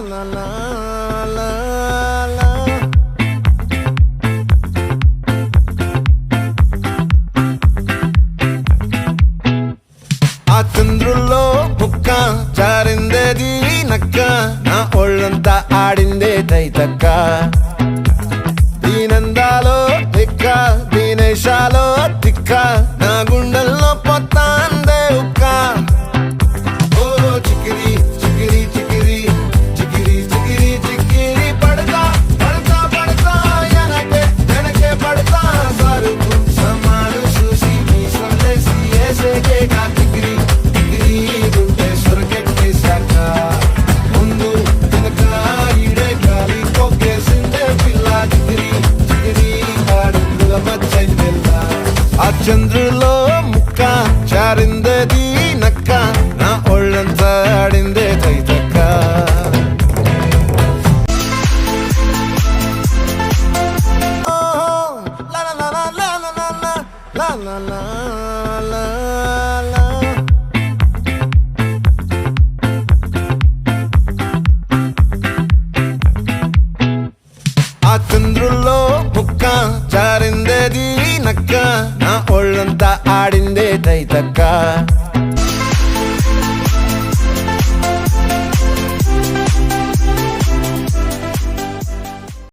la la la la. ఆ చంద్రుల్లో బుక్క జారిందేది నక్క నా ఒళ్ళంతా ఆడిందే తైతక్క దీనందాలో తిక్క దీనేశాలో తిక్క నా గుండెల్లో పొత్తాందే ఉక్క ఓ చికిరి చికిరి చికిరి చికిరి చికిరి చికిరి పడతా పడతా పడతా ఎనకే ఎనకే పడతా సరుకు సమాను చూసి మీ సందేశి ఏసేకే కా చికిరి చికిరి గుండె సొరకెట్టేశాక ముందు వెనక ఈడే గాలి కొక్కేసిందే పిల్ల చికిరి చికిరి ఆడుల మచ్చైందెల్ల ఆ చంద్రులో ముక్క చారిందేది నక్క నా ఒళ్ళంతా ఆడిందే తైతక్క la la la la la la la la la la la la. ఆ చంద్రుల్లో బుక్క జారిందేది నక్క నా ఒళ్ళంతా ఆడిందే తైతక్క